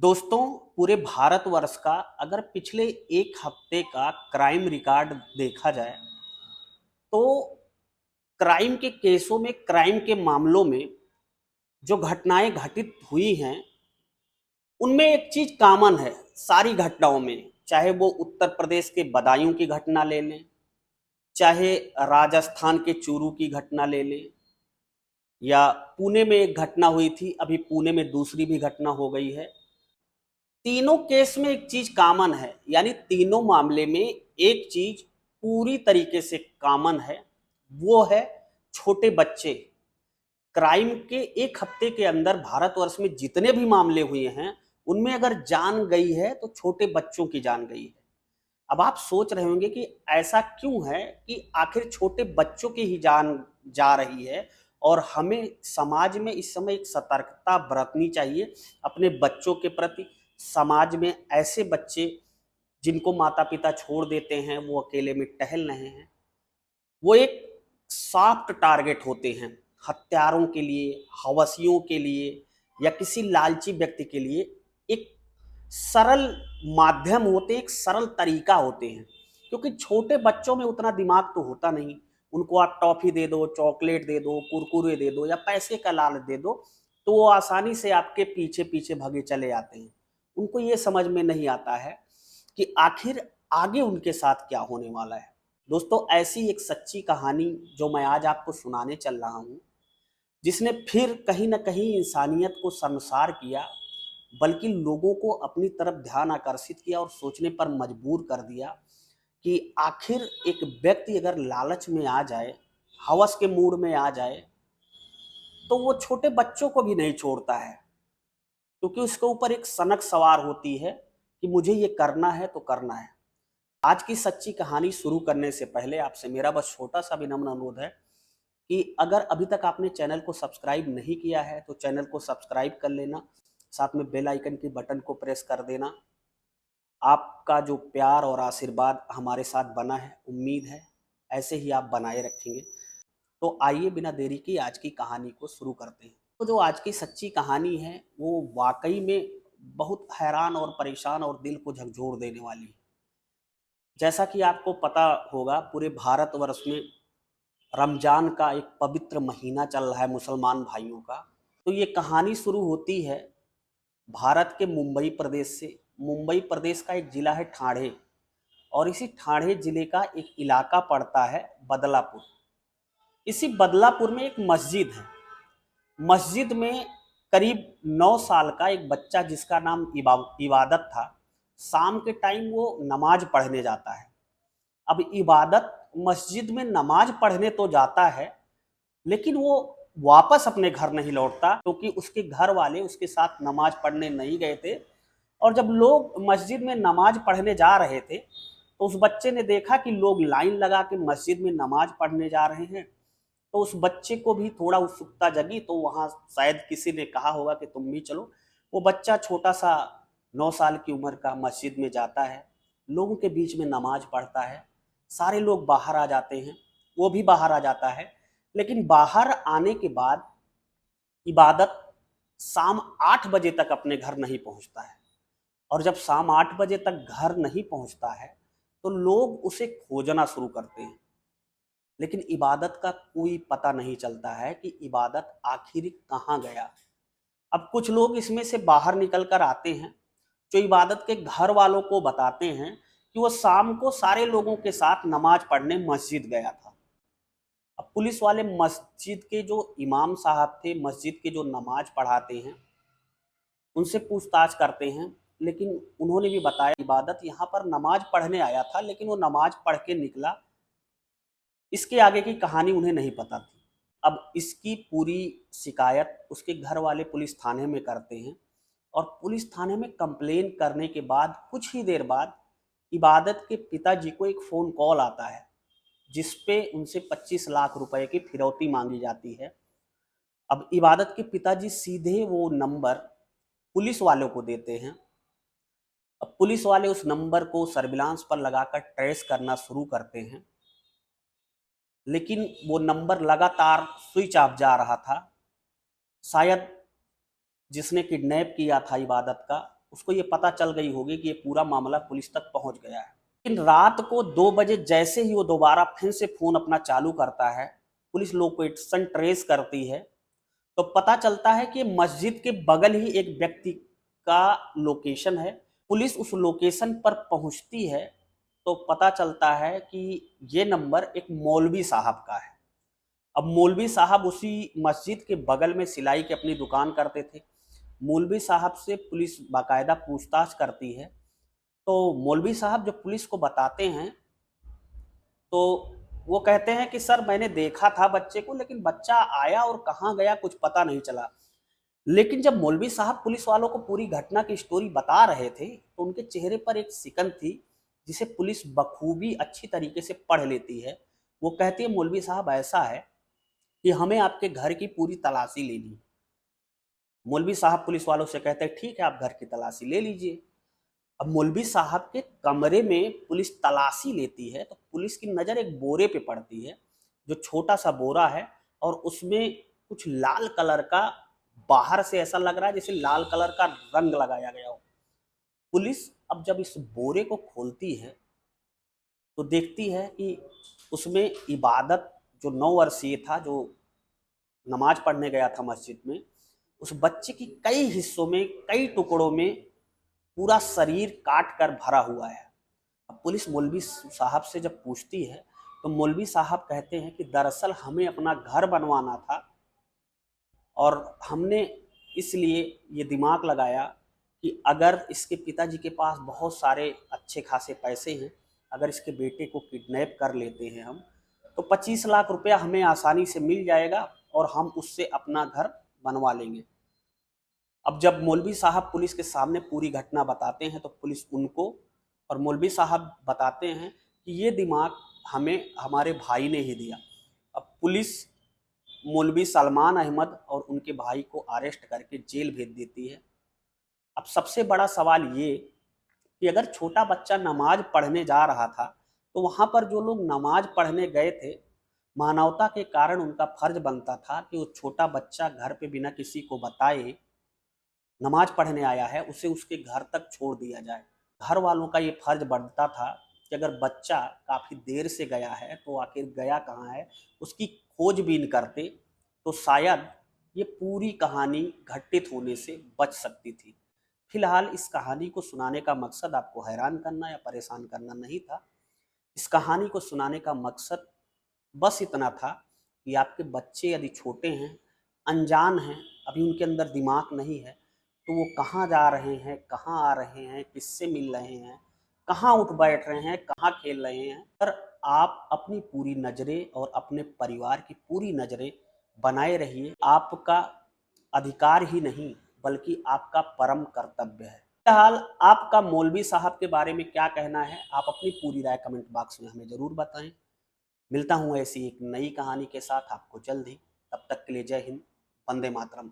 दोस्तों, पूरे भारतवर्ष का अगर पिछले एक हफ्ते का क्राइम रिकॉर्ड देखा जाए तो क्राइम के केसों में, क्राइम के मामलों में जो घटनाएं घटित हुई हैं उनमें एक चीज कॉमन है। सारी घटनाओं में, चाहे वो उत्तर प्रदेश के बदायूं की घटना ले लें, चाहे राजस्थान के चूरू की घटना ले लें, या पुणे में एक घटना हुई थी, अभी पुणे में दूसरी भी घटना हो गई है। तीनों केस में एक चीज कॉमन है, यानी तीनों मामले में एक चीज पूरी तरीके से कॉमन है, वो है छोटे बच्चे। क्राइम के एक हफ्ते के अंदर भारतवर्ष में जितने भी मामले हुए हैं उनमें अगर जान गई है तो छोटे बच्चों की जान गई है। अब आप सोच रहे होंगे कि ऐसा क्यों है कि आखिर छोटे बच्चों की ही जान जा रही है, और हमें समाज में इस समय एक सतर्कता बरतनी चाहिए अपने बच्चों के प्रति। समाज में ऐसे बच्चे जिनको माता पिता छोड़ देते हैं, वो अकेले में टहल रहे हैं, वो एक सॉफ्ट टारगेट होते हैं हत्यारों के लिए, हवसियों के लिए, या किसी लालची व्यक्ति के लिए। एक सरल माध्यम होते हैं, एक सरल तरीका होते हैं, क्योंकि छोटे बच्चों में उतना दिमाग तो होता नहीं। उनको आप टॉफी दे दो, चॉकलेट दे दो, कुरकुरे दे दो, या पैसे का लालच दे दो, तो वो आसानी से आपके पीछे पीछे भागे चले आते हैं। उनको ये समझ में नहीं आता है कि आखिर आगे उनके साथ क्या होने वाला है। दोस्तों, ऐसी एक सच्ची कहानी जो मैं आज आपको सुनाने चल रहा हूँ, जिसने फिर कहीं ना कहीं इंसानियत को शर्मसार किया, बल्कि लोगों को अपनी तरफ ध्यान आकर्षित किया और सोचने पर मजबूर कर दिया कि आखिर एक व्यक्ति अगर लालच में आ जाए, हवस के मूड में आ जाए, तो वो छोटे बच्चों को भी नहीं छोड़ता है, क्योंकि उसके ऊपर एक सनक सवार होती है कि मुझे ये करना है तो करना है। आज की सच्ची कहानी शुरू करने से पहले आपसे मेरा बस छोटा सा विनम्र अनुरोध है कि अगर अभी तक आपने चैनल को सब्सक्राइब नहीं किया है तो चैनल को सब्सक्राइब कर लेना, साथ में बेल आइकन की बटन को प्रेस कर देना। आपका जो प्यार और आशीर्वाद हमारे साथ बना है, उम्मीद है ऐसे ही आप बनाए रखेंगे। तो आइए बिना देरी की आज की कहानी को शुरू करते हैं। तो जो आज की सच्ची कहानी है वो वाकई में बहुत हैरान और परेशान और दिल को झकझोर देने वाली है। जैसा कि आपको पता होगा, पूरे भारतवर्ष में रमजान का एक पवित्र महीना चल रहा है मुसलमान भाइयों का। तो ये कहानी शुरू होती है भारत के मुंबई प्रदेश से। मुंबई प्रदेश का एक जिला है ठाणे, और इसी ठाणे जिले का एक इलाका पड़ता है बदलापुर। इसी बदलापुर में एक मस्जिद है। मस्जिद में करीब 9 साल का एक बच्चा, जिसका नाम इबादत था, शाम के टाइम वो नमाज पढ़ने जाता है। अब इबादत मस्जिद में नमाज पढ़ने तो जाता है, लेकिन वो वापस अपने घर नहीं लौटता, क्योंकि उसके घर वाले उसके साथ नमाज पढ़ने नहीं गए थे। और जब लोग मस्जिद में नमाज पढ़ने जा रहे थे तो उस बच्चे ने देखा कि लोग लाइन लगा के मस्जिद में नमाज पढ़ने जा रहे हैं। तो उस बच्चे को भी थोड़ा उत्सुकता जगी, तो वहाँ शायद किसी ने कहा होगा कि तुम भी चलो। वो बच्चा छोटा सा 9 साल की उम्र का मस्जिद में जाता है, लोगों के बीच में नमाज पढ़ता है। सारे लोग बाहर आ जाते हैं, वो भी बाहर आ जाता है। लेकिन बाहर आने के बाद इबादत शाम 8 बजे तक अपने घर नहीं पहुंचता है। और जब शाम 8 बजे तक घर नहीं पहुंचता है तो लोग उसे खोजना शुरू करते हैं, लेकिन इबादत का कोई पता नहीं चलता है कि इबादत आखिर कहाँ गया। अब कुछ लोग इसमें से बाहर निकल कर आते हैं, जो इबादत के घर वालों को बताते हैं कि वो शाम को सारे लोगों के साथ नमाज पढ़ने मस्जिद गया था। अब पुलिस वाले मस्जिद के जो इमाम साहब थे, मस्जिद के जो नमाज पढ़ाते हैं, उनसे पूछताछ करते हैं, लेकिन उन्होंने भी बताया इबादत यहाँ पर नमाज पढ़ने आया था, लेकिन वो नमाज पढ़ के निकला। इसके आगे की कहानी उन्हें नहीं पता थी। अब इसकी पूरी शिकायत उसके घर वाले पुलिस थाने में करते हैं, और पुलिस थाने में कंप्लेन करने के बाद कुछ ही देर बाद इबादत के पिताजी को एक फ़ोन कॉल आता है, जिस पे उनसे 25 लाख रुपए की फिरौती मांगी जाती है। अब इबादत के पिताजी सीधे वो नंबर पुलिस वालों को देते हैं। अब पुलिस वाले उस नंबर को सर्विलांस पर लगाकर ट्रेस करना शुरू करते हैं, लेकिन वो नंबर लगातार स्विच ऑफ जा रहा था। शायद जिसने किडनैप किया था इबादत का, उसको ये पता चल गई होगी कि ये पूरा मामला पुलिस तक पहुंच गया है। लेकिन रात को 2 बजे जैसे ही वो दोबारा फिर से फ़ोन अपना चालू करता है, पुलिस लोकेशन ट्रेस करती है, तो पता चलता है कि मस्जिद के बगल ही एक व्यक्ति का लोकेशन है। पुलिस उस लोकेशन पर पहुंचती है तो पता चलता है कि ये नंबर एक मौलवी साहब का है। अब मौलवी साहब उसी मस्जिद के बगल में सिलाई की अपनी दुकान करते थे। मौलवी साहब से पुलिस बाकायदा पूछताछ करती है, तो मौलवी साहब जब पुलिस को बताते हैं, तो वो कहते हैं कि सर मैंने देखा था बच्चे को, लेकिन बच्चा आया और कहाँ गया कुछ पता नहीं चला। लेकिन जब मौलवी साहब पुलिस वालों को पूरी घटना की स्टोरी बता रहे थे, तो उनके चेहरे पर एक सिकन थी, जिसे पुलिस बखूबी अच्छी तरीके से पढ़ लेती है। वो कहती है, मौलवी साहब ऐसा है कि हमें आपके घर की पूरी तलाशी लेनी है। मौलवी साहब पुलिस वालों से कहते हैं, ठीक है आप घर की तलाशी ले लीजिए। अब मौलवी साहब के कमरे में पुलिस तलाशी लेती है, तो पुलिस की नज़र एक बोरे पे पड़ती है, जो छोटा सा बोरा है, और उसमें कुछ लाल कलर का, बाहर से ऐसा लग रहा है जैसे लाल कलर का रंग लगाया गया हो। पुलिस अब जब इस बोरे को खोलती है, तो देखती है कि उसमें इबादत, जो 9 वर्षीय था, जो नमाज पढ़ने गया था मस्जिद में, उस बच्चे की कई हिस्सों में, कई टुकड़ों में पूरा शरीर काट कर भरा हुआ है। अब पुलिस मौलवी साहब से जब पूछती है, तो मौलवी साहब कहते हैं कि दरअसल हमें अपना घर बनवाना था, और हमने इसलिए ये दिमाग लगाया कि अगर इसके पिताजी के पास बहुत सारे अच्छे खासे पैसे हैं, अगर इसके बेटे को किडनैप कर लेते हैं हम, तो 25 लाख रुपया हमें आसानी से मिल जाएगा और हम उससे अपना घर बनवा लेंगे। अब जब मौलवी साहब पुलिस के सामने पूरी घटना बताते हैं, तो पुलिस उनको और मौलवी साहब बताते हैं कि ये दिमाग हमें हमारे भाई ने ही दिया। अब पुलिस मौलवी सलमान अहमद और उनके भाई को अरेस्ट करके जेल भेज देती है। अब सबसे बड़ा सवाल ये कि अगर छोटा बच्चा नमाज पढ़ने जा रहा था, तो वहाँ पर जो लोग नमाज पढ़ने गए थे, मानवता के कारण उनका फर्ज बनता था कि वो छोटा बच्चा घर पे बिना किसी को बताए नमाज पढ़ने आया है, उसे उसके घर तक छोड़ दिया जाए। घर वालों का ये फर्ज बनता था कि अगर बच्चा काफ़ी देर से गया है तो आखिर गया कहाँ है, उसकी खोजबीन करते, तो शायद ये पूरी कहानी घटित होने से बच सकती थी। फिलहाल इस कहानी को सुनाने का मकसद आपको हैरान करना या परेशान करना नहीं था। इस कहानी को सुनाने का मकसद बस इतना था कि आपके बच्चे यदि छोटे हैं, अनजान हैं, अभी उनके अंदर दिमाग नहीं है, तो वो कहाँ जा रहे हैं, कहाँ आ रहे हैं, किससे मिल रहे हैं, कहाँ उठ बैठ रहे हैं, कहाँ खेल रहे हैं, पर आप अपनी पूरी नज़रें और अपने परिवार की पूरी नज़रें बनाए रहिए। आपका अधिकार ही नहीं, बल्कि आपका परम कर्तव्य है। फिलहाल आपका मौलवी साहब के बारे में क्या कहना है, आप अपनी पूरी राय कमेंट बॉक्स में हमें ज़रूर बताएं। मिलता हूँ ऐसी एक नई कहानी के साथ आपको जल्द ही। तब तक के लिए जय हिंद, वंदे मातरम।